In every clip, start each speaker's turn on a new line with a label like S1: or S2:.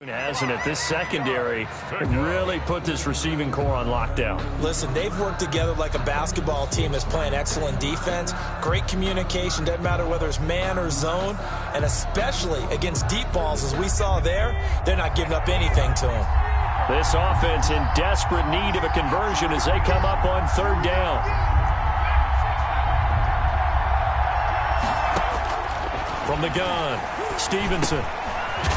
S1: Hasn't it? This secondary really put this receiving core on lockdown.
S2: Listen, they've worked together like a basketball team that's playing excellent defense. Great communication, doesn't matter whether it's man or zone. And especially against deep balls, as we saw there, they're not giving up anything to them.
S1: This offense in desperate need of a conversion as they come up on third down. From the gun, Stevenson.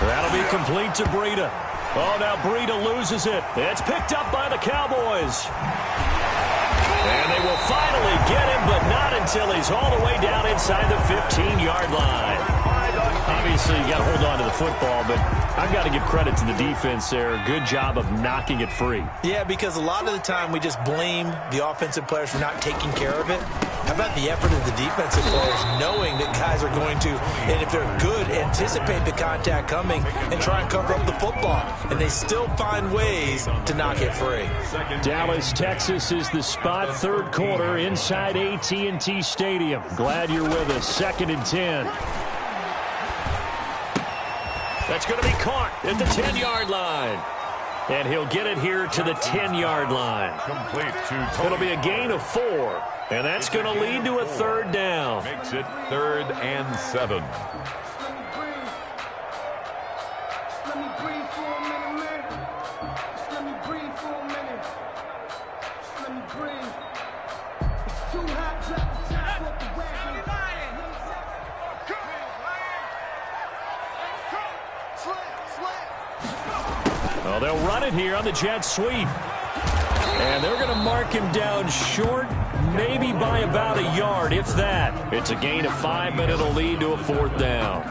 S1: That'll be complete to Breida. Oh, now Breida loses it. It's picked up by the Cowboys. And they will finally get him, but not until he's all the way down inside the 15-yard line. Obviously, you got to hold on to the football, but I've got to give credit to the defense there. Good job of knocking it free.
S2: Yeah, because a lot of the time we just blame the offensive players for not taking care of it. How about the effort of the defensive players knowing that guys are going to, and if they're good, anticipate the contact coming and try and cover up the football. And they still find ways to knock it free.
S1: Dallas, Texas is the spot. Third quarter inside AT&T Stadium. Glad you're with us. 2nd and 10. That's going to be caught at the 10-yard line. And he'll get it here to the 10-yard line.
S3: Complete to Tony.
S1: It'll be a gain of 4. And that's going to lead to a third down.
S3: Makes it 3rd and 7.
S1: Well, they'll run it here on the jet sweep. And they're going to mark him down short, maybe by about a yard, if that. It's a gain of 5, but it'll lead to a 4th down.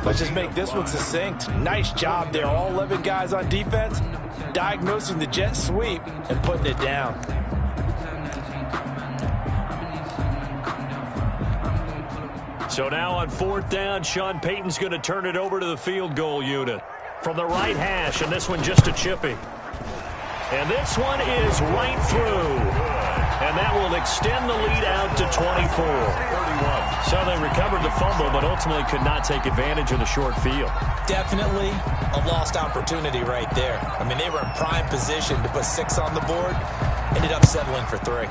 S2: Let's just make this one succinct. Nice job there. All 11 guys on defense diagnosing the jet sweep and putting it down.
S1: So now on 4th down, Sean Payton's going to turn it over to the field goal unit. From the right hash, and this one just a chippy. And this one is right through. And that will extend the lead out to 24.
S3: 31.
S1: So they recovered the fumble, but ultimately could not take advantage of the short field.
S2: Definitely a lost opportunity right there. I mean, they were in prime position to put 6 on the board. Ended up settling for 3.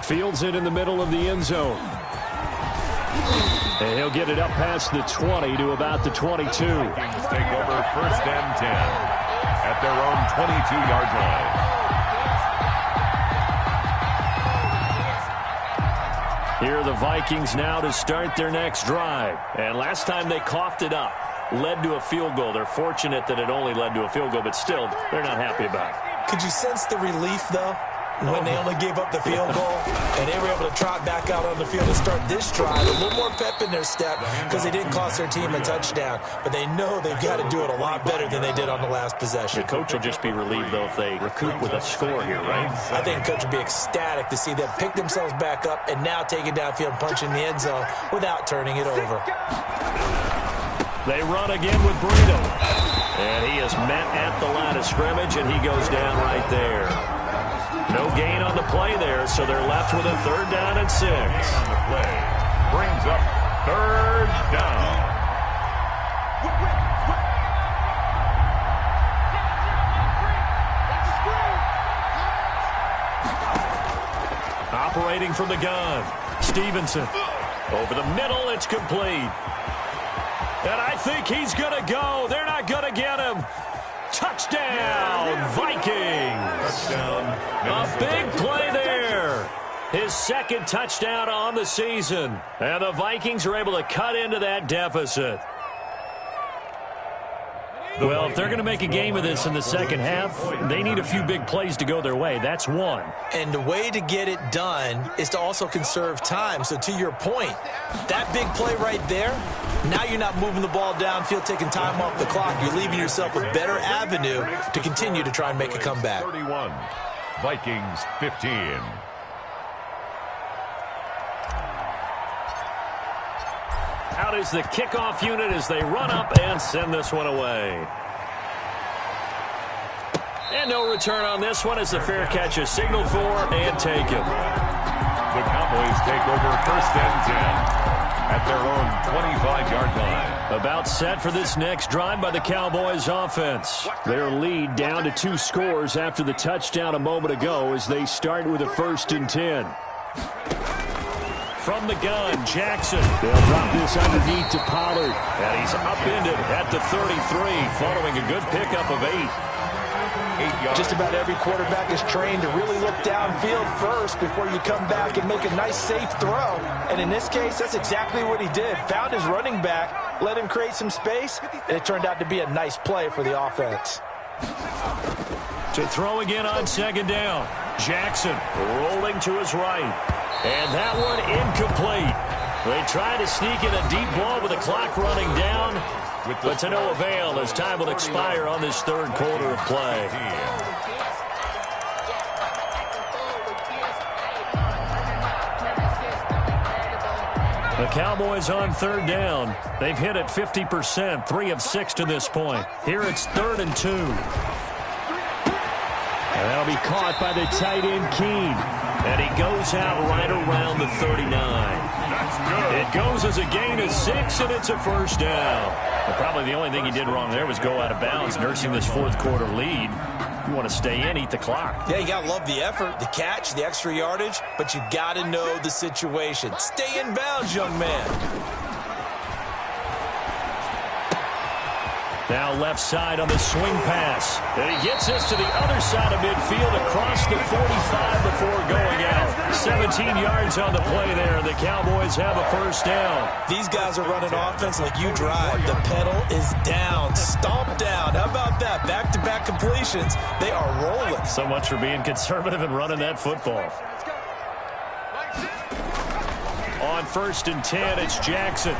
S1: Fields it in the middle of the end zone. And he'll get it up past the 20 to about the 22.
S3: Vikings take over 1st and 10 at their own 22-yard line.
S1: Here are the Vikings now to start their next drive. And last time they coughed it up, led to a field goal. They're fortunate that it only led to a field goal, but still, they're not happy about it.
S2: Could you sense the relief, though, when they only gave up the field goal and they were able to trot back out on the field and start this drive? A little more pep in their step because they didn't cost their team a touchdown, but they know they've got to do it a lot better than they did on the last possession.
S1: The coach will just be relieved, though, if they recoup with a score here, right?
S2: I think the coach will be ecstatic to see them pick themselves back up and now take it downfield and punch in the end zone without turning it over.
S1: They run again with Breida. And he is met at the line of scrimmage, and he goes down right there. No gain on the play there, so they're left with a 3rd down and 6.
S3: On the play brings up 3rd down.
S1: Operating from the gun, Stevenson. Over the middle, it's complete. And I think he's going to go. They're not going to get him. Touchdown, Vikings.
S3: Touchdown.
S1: A big play there. His 2nd touchdown on the season. And the Vikings are able to cut into that deficit. Well, if they're going to make a game of this in the second half, they need a few big plays to go their way. That's one.
S2: And the way to get it done is to also conserve time. So to your point, that big play right there, now you're not moving the ball downfield, taking time off the clock. You're leaving yourself a better avenue to continue to try and make a comeback.
S3: 31, Vikings 15.
S1: Out is the kickoff unit as they run up and send this one away. And no return on this one as the fair catch is signaled for and taken.
S3: The Cowboys take over 1st and 10 at their own 25-yard line.
S1: About set for this next drive by the Cowboys offense. Their lead down to 2 scores after the touchdown a moment ago as they start with a 1st and 10. From the gun, Jackson. They'll drop this underneath to Pollard. And he's upended at the 33 following a good pickup of 8.
S2: Just about every quarterback is trained to really look downfield first before you come back and make a nice, safe throw. And in this case, that's exactly what he did. Found his running back, let him create some space, and it turned out to be a nice play for the offense.
S1: To throw again on 2nd down. Jackson rolling to his right. And that one incomplete. They try to sneak in a deep ball with the clock running down. But to no avail as time will expire on this 3rd quarter of play. The Cowboys on 3rd down. They've hit it 50%, 3 of 6 to this point. Here it's 3rd and 2. And that'll be caught by the tight end, Keene. And he goes out right around the 39. It goes as a gain of 6, and it's a 1st down. Well, probably the only thing he did wrong there was go out of bounds, nursing this 4th quarter lead. You want to stay in, eat the clock.
S2: Yeah, you got to love the effort, the catch, the extra yardage, but you got to know the situation. Stay in bounds, young man.
S1: Now left side on the swing pass. And he gets this to the other side of midfield across the 45 before going out. 17 yards on the play there. The Cowboys have a 1st down.
S2: These guys are running offense like you drive. The pedal is down. Stomp down. How about that? Back-to-back completions. They are rolling.
S1: So much for being conservative and running that football. On 1st and 10, it's Jackson.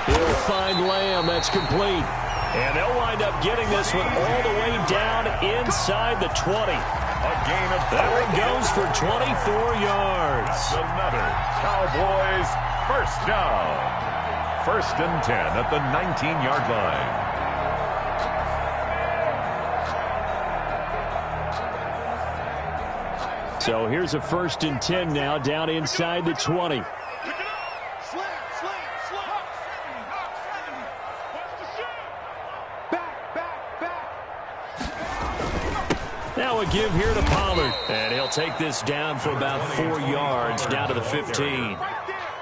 S1: He'll find Lamb. That's complete. And they'll wind up getting this one all the way down inside the 20.
S3: A gain of 4.
S1: That one goes for 24 yards.
S3: Another Cowboys 1st down. 1st and 10 at the 19-yard line.
S1: So here's a 1st and 10 now down inside the 20. Now a give here to Pollard. And he'll take this down for about 4 yards down to the 15.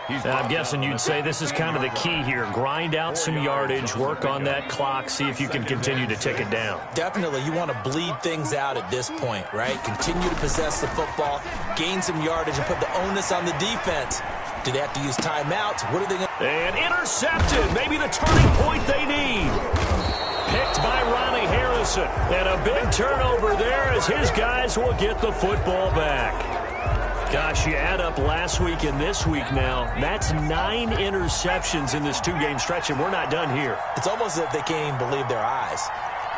S1: And I'm guessing you'd say this is kind of the key here. Grind out some yardage, work on that clock, see if you can continue to tick it down.
S2: Definitely, you want to bleed things out at this point, right? Continue to possess the football, gain some yardage, and put the onus on the defense. Do they have to use timeouts? What are they going to...
S1: And intercepted. Maybe the turning point they need. Picked by Ronnie Harrison. And a big turnover there as his guys will get the football back. Gosh, you add up last week and this week now. That's 9 interceptions in this 2-game stretch, and we're not done here.
S2: It's almost as if they can't even believe their eyes.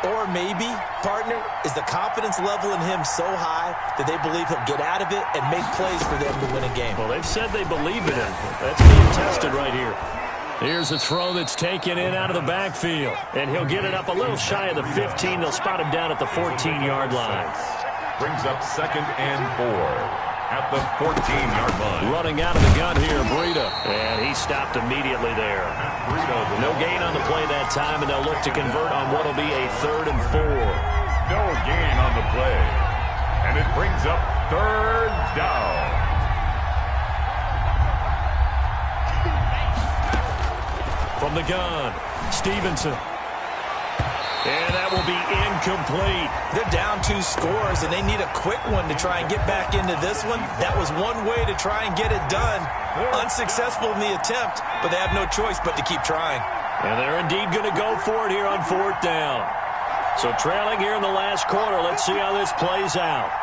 S2: Or maybe, partner, is the confidence level in him so high that they believe he'll get out of it and make plays for them to win a game.
S1: Well, they've said they believe in him. That's being tested right here. Here's a throw that's taken in out of the backfield. And he'll get it up a little shy of the 15. They'll spot him down at the 14-yard line.
S3: Brings up 2nd and 4 at the 14-yard line.
S1: Running out of the gun here, Breida. And he stopped immediately there. No gain on the play that time, and they'll look to convert on what will be a 3rd and 4.
S3: No gain on the play. And it brings up 3rd down.
S1: From the gun, Stevenson. And that will be incomplete.
S2: They're down 2 scores, and they need a quick one to try and get back into this one. That was one way to try and get it done. Unsuccessful in the attempt, but they have no choice but to keep trying.
S1: And they're indeed going to go for it here on 4th down. So trailing here in the last quarter. Let's see how this plays out.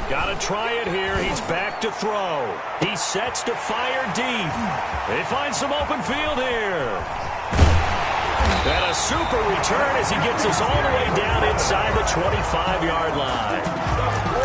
S1: Got to try it here. He's back to throw. He sets to fire deep. They find some open field here. And a super return as he gets us all the way down inside the 25-yard line.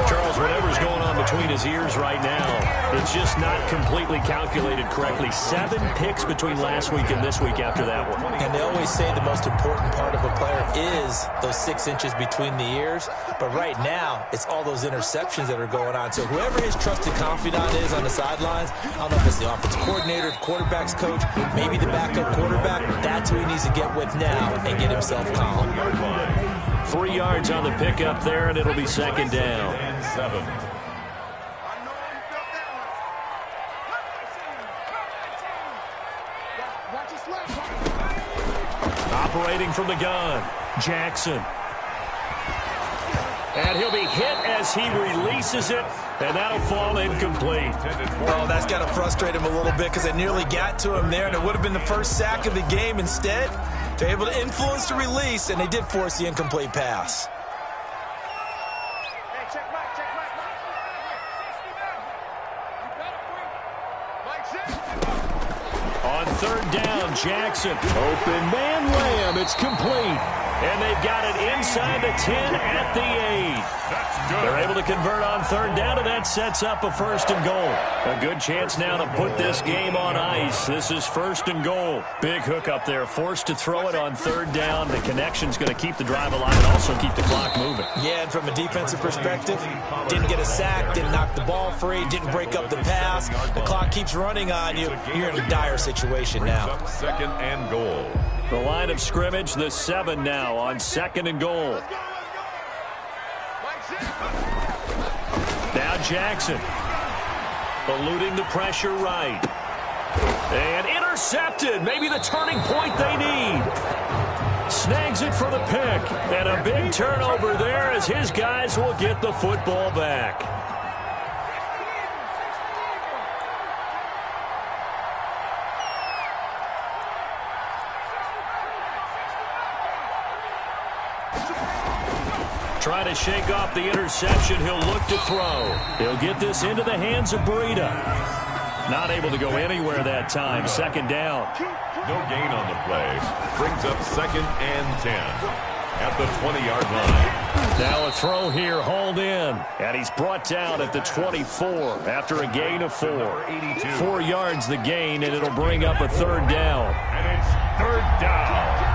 S1: Charles, whatever's going on between his ears right now, it's just not completely calculated correctly. 7 picks between last week and this week after that one.
S2: And they always say the most important part of a player is those 6 inches between the ears. But right now, it's all those interceptions that are going on. So whoever his trusted confidant is on the sidelines, I don't know if it's the offensive coordinator, the quarterback's coach, maybe the backup quarterback, that's who he needs to get with now and get himself calm.
S1: 3 yards on the pickup there, and it'll be second down.
S3: 7.
S1: Operating from the gun, Jackson. And he'll be hit as he releases it, and that'll fall incomplete.
S2: Oh, that's got to frustrate him a little bit because they nearly got to him there, and it would have been the first sack of the game. Instead, they're able to influence the release, and they did force the incomplete pass.
S1: On third down, Jackson. Open man Lamb. It's complete. And they've got it inside the 10 at the 8. They're able to convert on third down, and that sets up a first and goal. A good chance now to put this game on ice. This is first and goal. Big hook up there. Forced to throw it on third down. The connection's going to keep the drive alive and also keep the clock moving.
S2: Yeah, and from a defensive perspective, didn't get a sack, didn't knock the ball free, didn't break up the pass. The clock keeps running on you. You're in a dire situation now.
S3: Second and goal.
S1: The line of scrimmage, the 7 now on second and goal. Now Jackson, eluding the pressure right. And intercepted, maybe the turning point they need. Snags it for the pick, and a big turnover there as his guys will get the football back. Trying to shake off the interception. He'll look to throw. He'll get this into the hands of Breida. Not able to go anywhere that time. Second down.
S3: No gain on the play. Brings up second and 10 at the 20-yard line.
S1: Now a throw here, hauled in. And he's brought down at the 24 after a gain of 4. 4 yards the gain, and it'll bring up a third down.
S3: And it's third down.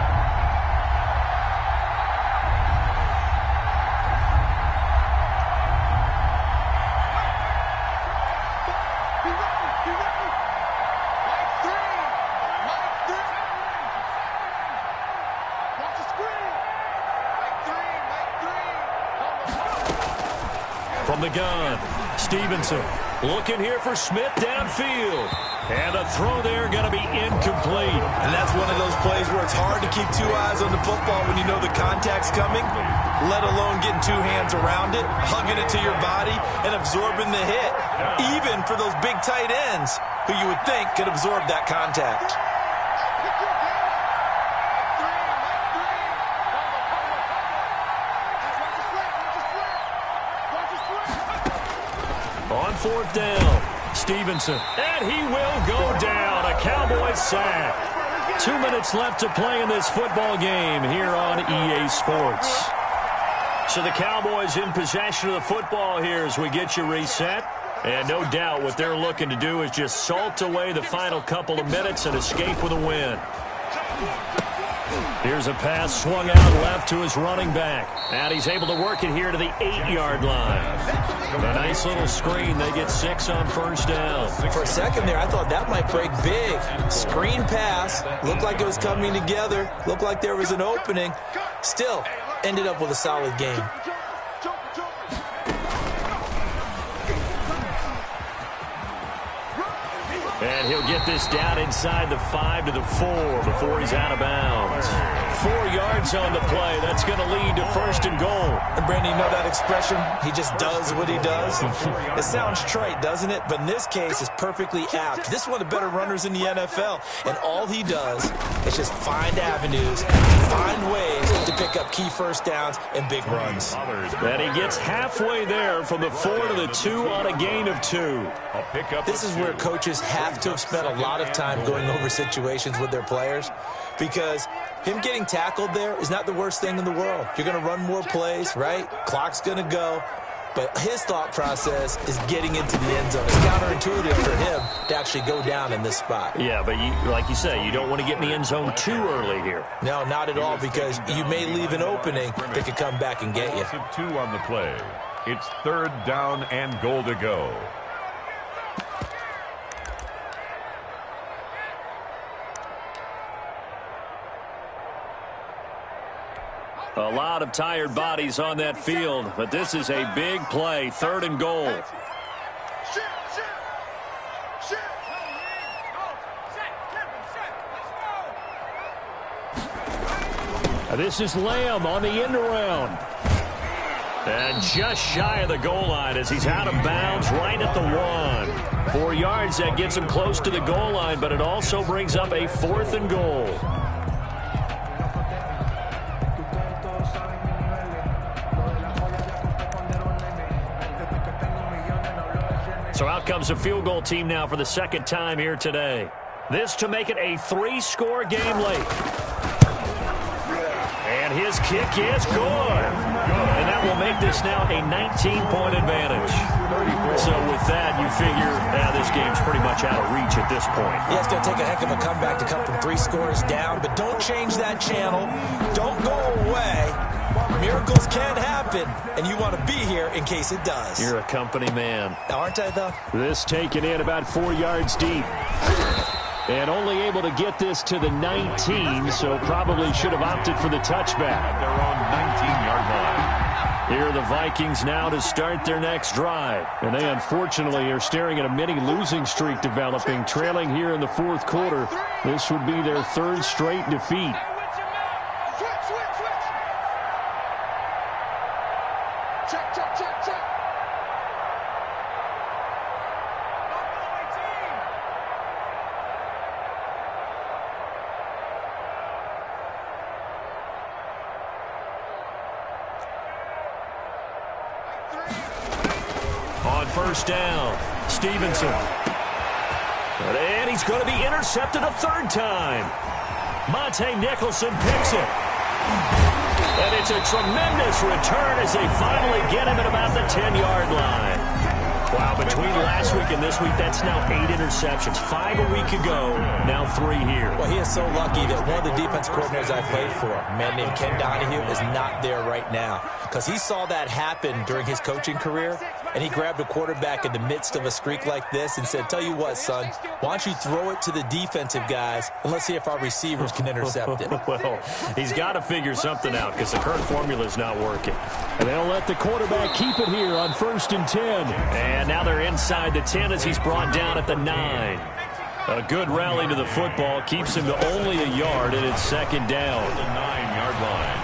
S1: From the gun, Stevenson looking here for Smith downfield. And a throw there going to be incomplete.
S2: And that's one of those plays where it's hard to keep 2 eyes on the football when you know the contact's coming, let alone getting 2 hands around it, hugging it to your body, and absorbing the hit, even for those big tight ends who you would think could absorb that contact.
S1: On fourth down, Stevenson. And he will go down. A Cowboys sack. 2 minutes left to play in this football game here on EA Sports. So the Cowboys in possession of the football here as we get you reset. And no doubt what they're looking to do is just salt away the final couple of minutes and escape with a win. Here's a pass swung out left to his running back. And he's able to work it here to the 8-yard line. A nice little screen. They get 6 on first down.
S2: For a second there, I thought that might break big. Screen pass. Looked like it was coming together. Looked like there was an opening. Still, ended up with a solid game.
S1: And he'll get this down inside the 5 to the 4 before he's out of bounds. 4 yards on the play. That's going to lead to first and goal.
S2: And Brandon, you know that expression? He just does what he does. It sounds trite, doesn't it? But in this case, it's perfectly apt. This is one of the better runners in the NFL. And all he does is just find avenues, find ways to pick up key first downs and big runs.
S1: And he gets halfway there from the 4 to the 2 on a gain of 2.
S2: This is where coaches have to have spent a lot of time going over situations with their players, because him getting tackled there is not the worst thing in the world. You're going to run more plays, right? Clock's going to go. But his thought process is getting into the end zone. It's counterintuitive for him to actually go down in this spot.
S1: Yeah, but like you say, you don't want to get in the end zone too early here.
S2: No, not at all, because you may leave an opening that could come back and get you.
S3: 2 on the play. It's 3rd down and goal to go.
S1: A lot of tired bodies on that field, but this is a big play, 3rd and goal. This is Lamb on the end around. And just shy of the goal line as he's out of bounds right at the 1. 4 yards, that gets him close to the goal line, but it also brings up a 4th and goal. So out comes a field goal team now for the 2nd time here today. This to make it a 3-score game late. And his kick is good. And that will make this now a 19-point advantage. So with that, you figure this game's pretty much out of reach at this point.
S2: Yeah, it's going to take a heck of a comeback to come from 3 scores down. But don't change that channel. Don't go away. Miracles can happen, and you want to be here in case it does.
S1: You're a company man.
S2: Aren't I, though?
S1: This taken in about 4 yards deep. And only able to get this to the 19, so probably should have opted for the touchback.
S3: At their own 19-yard line.
S1: Here are the Vikings now to start their next drive. And they unfortunately are staring at a mini losing streak developing, trailing here in the 4th quarter. This would be their 3rd straight defeat.
S2: On
S1: 1st down, Stevenson. And he's going to be intercepted a 3rd time. Monte Nicholson picks it. And it's a tremendous return as they finally get him at about the 10-yard line. Wow, between last week and this week, that's now 8 interceptions. 5 a week ago, now 3 here.
S2: Well, he is so lucky that one of the defense coordinators I played for, a man named Ken Donahue, is not there right now. Because he saw that happen during his coaching career, and he grabbed a quarterback in the midst of a streak like this and said, tell you what, son, why don't you throw it to the defensive guys, and let's see if our receivers can intercept it.
S1: Well, he's got to figure something out because the current formula is not working. And they'll let the quarterback keep it here on 1st and 10. And now they're inside the 10 as he's brought down at the 9. A good rally to the football keeps him to only a yard, and it's 2nd down.
S3: The 9-yard line.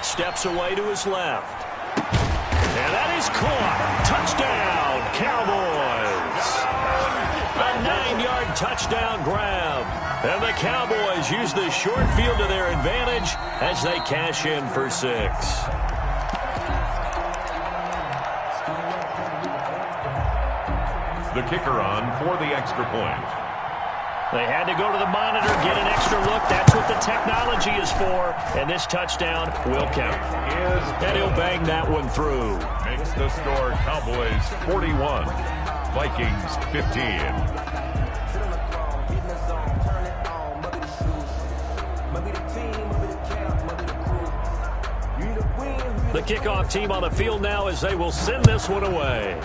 S1: Steps away to his left. And that is caught. Touchdown, Cowboys. A 9-yard touchdown grab. And the Cowboys use the short field to their advantage as they cash in for 6.
S3: The kicker on for the extra point.
S1: They had to go to the monitor, get an extra look. That's what the technology is for. And this touchdown will count. And he'll bang that one through.
S3: Makes the score Cowboys 41, Vikings 15.
S1: The kickoff team on the field now as they will send this one away.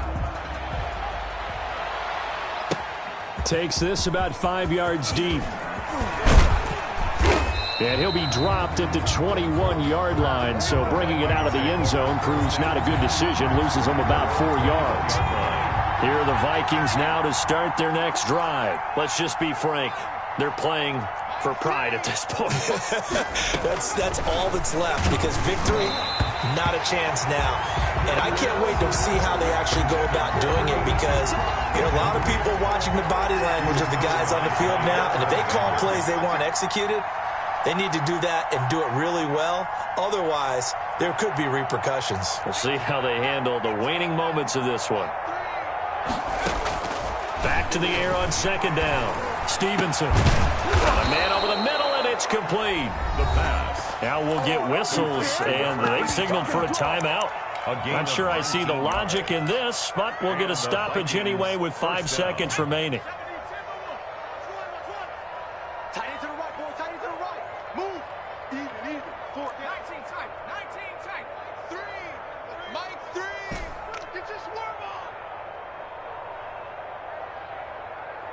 S1: Takes this about 5 yards deep. And he'll be dropped at the 21-yard line, so bringing it out of the end zone proves not a good decision, loses them about 4 yards. Here are the Vikings now to start their next drive. Let's just be frank, they're playing for pride at this point.
S2: That's all that's left, because victory, not a chance now. And I can't wait to see how they actually go about doing it, because there are a lot of people watching the body language of the guys on the field now, and if they call plays they want executed, they need to do that and do it really well. Otherwise, there could be repercussions.
S1: We'll see how they handle the waning moments of this one. Back to the air on 2nd down. Stevenson. A man over the middle. complete.
S3: The pass.
S1: Now we'll get whistles, and they've signaled for a timeout. Not sure I see the logic in this, but we'll get a stoppage anyway with 5 seconds remaining.
S4: Tight end to the right, boy. Tight end to the right. Move. Even. 4. 19 tight. 19 tight. 3. Mike 3. Get your swerve on.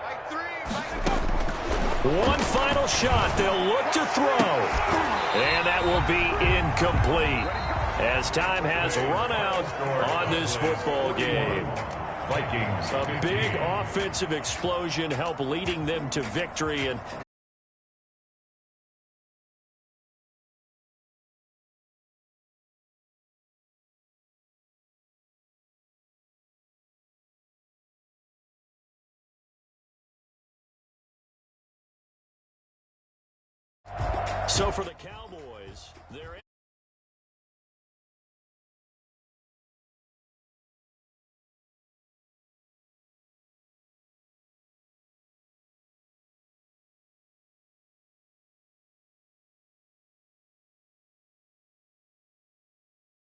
S4: Mike 3. Mike 4.
S1: One final shot. They'll look to throw. And that will be incomplete, as time has run out on this football game.
S3: Vikings.
S1: A big offensive explosion helped leading them to victory. And so for the Cowboys, they're